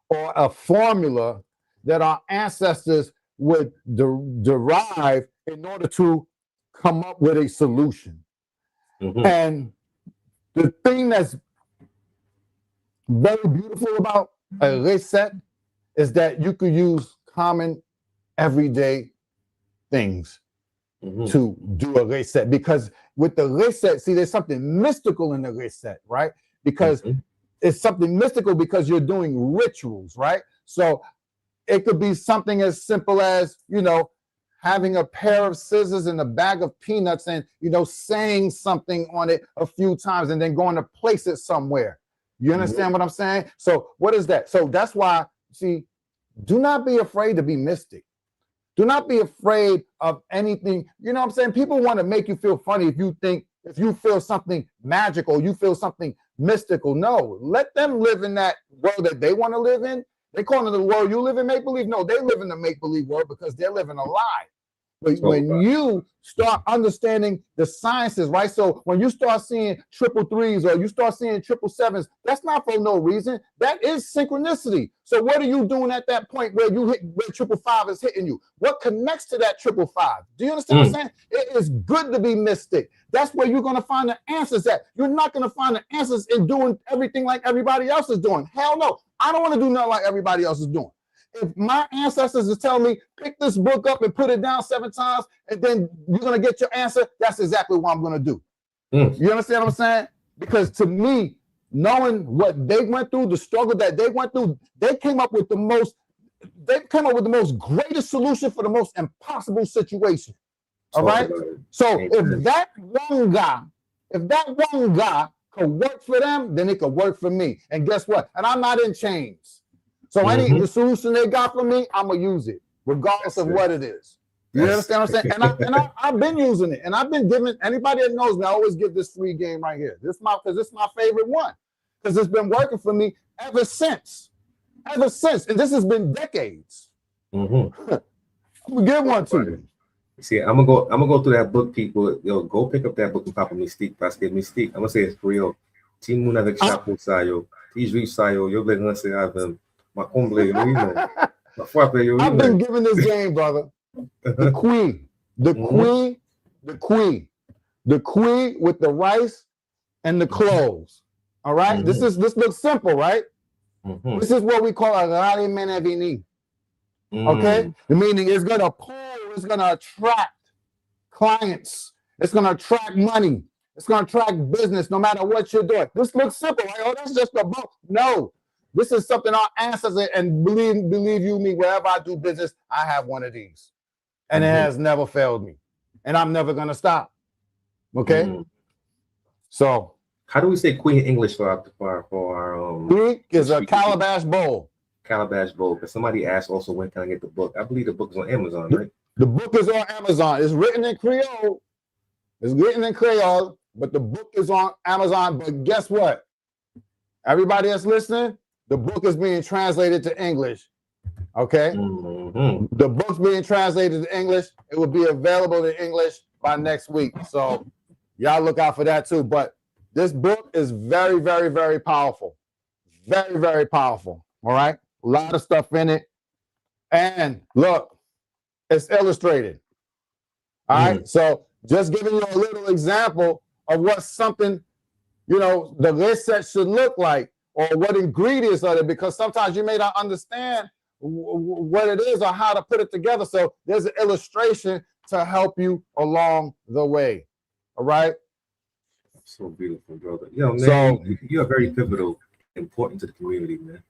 or a formula that our ancestors would derive in order to come up with a solution. And the thing that's very beautiful about a reset is that you could use common everyday things to do a reset, because with the reset, see, there's something mystical in the reset, right? Because it's something mystical because you're doing rituals, right? So it could be something as simple as, you know, having a pair of scissors and a bag of peanuts and, you know, saying something on it a few times and then going to place it somewhere. You understand what I'm saying? So what is that? So that's why, see, do not be afraid to be mystic. Do not be afraid of anything. You know what I'm saying? People want to make you feel funny if you feel something magical, you feel something mystical. No, let them live in that world that they want to live in. They call it the world you live in make-believe. No, they live in the make-believe world because they're living a lie. But when you start understanding the sciences, right? So when you start seeing 333s or you start seeing 777s, that's not for no reason. That is synchronicity. So what are you doing at that point where you hit where 555 is hitting you? What connects to that 555? Do you understand what I'm saying? It is good to be mystic. That's where you're going to find the answers at. You're not going to find the answers in doing everything like everybody else is doing. Hell no. I don't want to do nothing like everybody else is doing. If my ancestors is telling me, pick this book up and put it down 7 times, and then you're going to get your answer, that's exactly what I'm going to do. You understand what I'm saying? Because to me, knowing what they went through, the struggle that they went through, they came up with the most greatest solution for the most impossible situation. All right? So if that one guy could work for them, then it could work for me. And guess what? And I'm not in chains. So the solution they got for me, I'm gonna use it, regardless of what it is. You understand what I'm saying? And I've been using it, and I've been giving anybody that knows me. I always give this free game right here. This is my favorite one, because it's been working for me ever since, and this has been decades. I'm gonna give one to you. See, I'm gonna go through that book, people. Yo, go pick up that book from Papa Mystique, parce que Mystique. I'm gonna say it's for real. Team Moon avec chapeau sayo, Tijri sayo, yo ben say I've I've been giving this game, brother. The queen with the rice and the cloves. All right. This looks simple, right? This is what we call a rally menevini. Okay, the meaning is gonna pull, it's gonna attract clients, it's gonna attract money, it's gonna attract business, no matter what you're doing. This looks simple, right? Oh, that's just a book. No. This is something our ancestors, and believe you me, wherever I do business, I have one of these. And it has never failed me. And I'm never going to stop. Okay? So. How do we say queen in English for our queen is a calabash bowl. Calabash bowl. Because somebody asked also, when can I get the book? I believe the book is on Amazon, right? The book is on Amazon. It's written in Creole. But the book is on Amazon. But guess what? Everybody that's listening, the book is being translated to English, okay? The book's being translated to English. It will be available in English by next week. So y'all look out for that too. But this book is very, very, very powerful. Very, very powerful, all right? A lot of stuff in it. And look, it's illustrated, all right? So just giving you a little example of what something, you know, the reset should look like, or what ingredients are there, because sometimes you may not understand what it is or how to put it together. So there's an illustration to help you along the way. All right. So beautiful, brother. Yo, man, so, you're very pivotal, important to the community, man.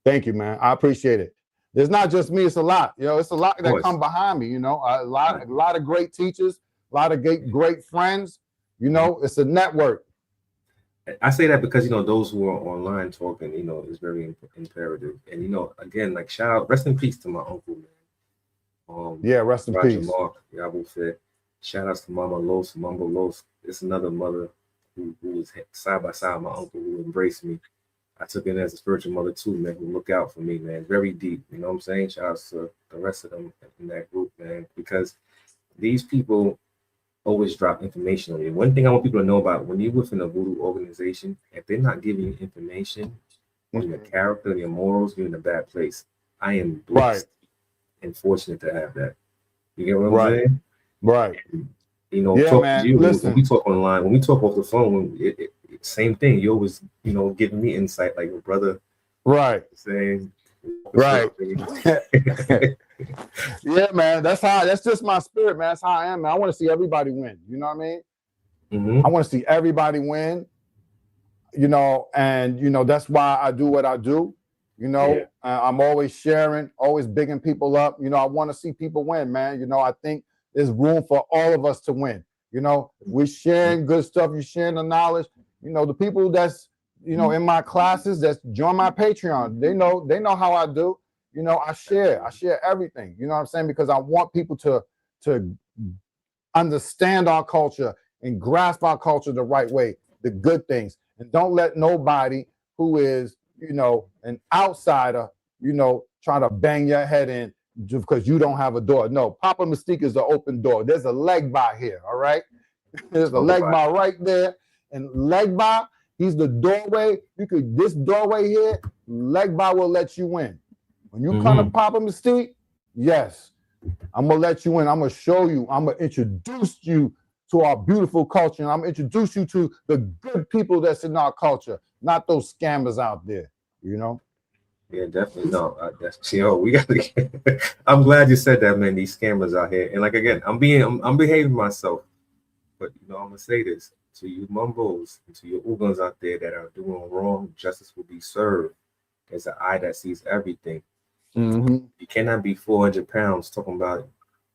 Thank you, man. I appreciate it. It's not just me, it's a lot. You know, it's a lot that come behind me, you know, a lot of great teachers, a lot of great friends. You know, it's a network. I say that because, you know, those who are online talking, you know, is very imperative. And, you know, again, like, shout out, rest in peace to my uncle, man. Yeah, rest in peace. Mark, Yabo said, shout outs to Mama Los, Mambo Los. It's another mother who was side by side with my uncle, who embraced me. I took in as a spiritual mother too, man, who look out for me, man. Very deep, you know what I'm saying? Shout outs to the rest of them in that group, man, because these people always drop information on you. One thing I want people to know about, when you're within a voodoo organization, if they're not giving you information on your character and your morals, you're in a bad place. I am blessed and fortunate to have that. You get what I'm saying? Right. And, you know, talk to you, when we talk online, when we talk off the phone, same thing. You always, you know, giving me insight like your brother. Right. Saying, Right. Yeah, man. That's just my spirit, man. That's how I am, man. I want to see everybody win. You know what I mean? Mm-hmm. I want to see everybody win, you know, and you know, that's why I do what I do. You know, I'm always sharing, always bigging people up. You know, I want to see people win, man. You know, I think there's room for all of us to win. You know, we're sharing good stuff, you're sharing the knowledge. You know, the people that's, you know, in my classes that's join my Patreon, they know how I do. You know, I share everything. You know what I'm saying? Because I want people to understand our culture and grasp our culture the right way, the good things. And don't let nobody who is, you know, an outsider, you know, try to bang your head in just because you don't have a door. No, Papa Mystique is an open door. There's a leg bar here, all right? There's a leg bar right there. And leg bar, he's the doorway. This doorway here, leg bar will let you in. When you come to Papa Mystique, yes, I'm gonna let you in. I'm gonna show you. I'm gonna introduce you to our beautiful culture. And I'm gonna introduce you to the good people that's in our culture, not those scammers out there. You know? Yeah, definitely. No, that's we got to. I'm glad you said that, man. These scammers out here, and like again, I'm behaving myself. But you know, I'm gonna say this to you, mumbos, and to your ugans out there that are doing wrong. Justice will be served. There's an eye that sees everything. You cannot be 400 pounds talking about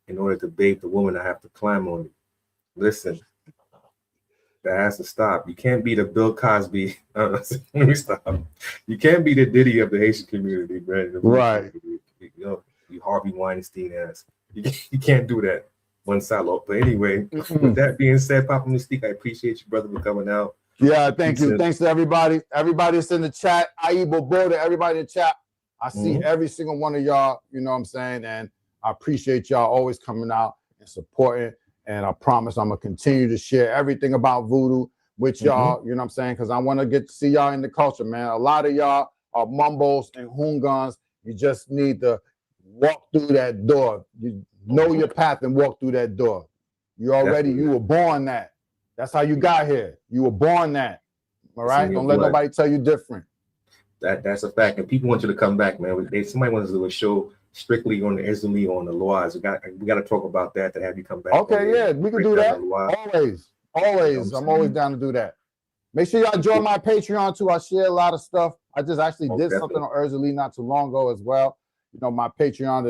in order to bathe the woman, I have to climb on it. Listen, that has to stop. You can't be the Bill Cosby. Let me stop. You can't be the Diddy of the Haitian community, man. Right. You know, you Harvey Weinstein ass. You can't do that. One silo. But anyway, with that being said, Papa Mystique, I appreciate you, brother, for coming out. Yeah, thank you. Thanks to everybody. Everybody that's in the chat. Aibo Boda, everybody in the chat. I see every single one of y'all, you know what I'm saying? And I appreciate y'all always coming out and supporting. And I promise I'm going to continue to share everything about voodoo with y'all, you know what I'm saying? Because I want to get to see y'all in the culture, man. A lot of y'all are mumbos and hoongans. You just need to walk through that door. You know your path and walk through that door. You were born that. That's how you got here. You were born that. All right? Don't let nobody tell you different. That's a fact. And people want you to come back, man. Somebody wants to do a show strictly on the Esdali, on the laws. We got to talk about that to have you come back. Okay, yeah, we can do that. Always. You know I'm always down to do that. Make sure y'all join my Patreon too. I share a lot of stuff. I just actually did something on Esdali not too long ago as well. You know, my Patreon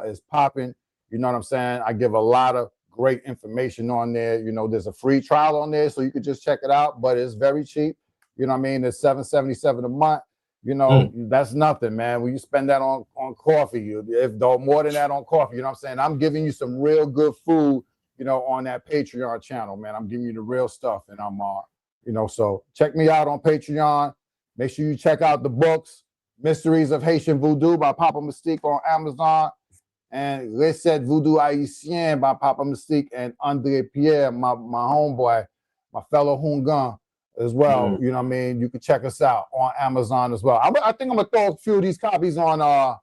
is popping. You know what I'm saying? I give a lot of great information on there. You know, there's a free trial on there, so you could just check it out, but it's very cheap. You know what I mean? It's $7.77 a month. You know, that's nothing, man. When you spend that on coffee, if more than that on coffee, you know what I'm saying? I'm giving you some real good food, you know, on that Patreon channel, man. I'm giving you the real stuff, and I'm, you know, so check me out on Patreon. Make sure you check out the books, Mysteries of Haitian Voodoo by Papa Mystique on Amazon, and Recette Voodoo Haïtien by Papa Mystique and André Pierre, my homeboy, my fellow Hoongan as well. You know what I mean? You can check us out on Amazon as well. I think I'm gonna throw a few of these copies on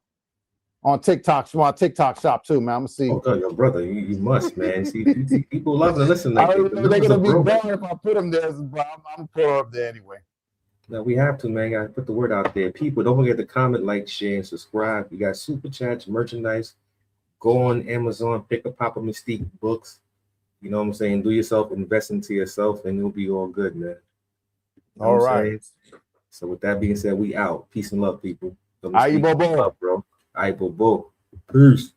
TikTok, from our TikTok shop too, man. I'm gonna see. Oh, your brother, you must, man. See, people love to listen. Like, they're gonna be bad if I put them there, but I'm put up there anyway. Now we have to, man. Gotta put the word out there. People, don't forget to comment, like, share, and subscribe. You got super chats, merchandise. Go on Amazon, pick up Papa Mystique books. You know what I'm saying? Do yourself, invest into yourself, and it'll be all good, man. You know all right. So with that being said, we out. Peace and love, people. Aibo, bro. Aibo. Peace.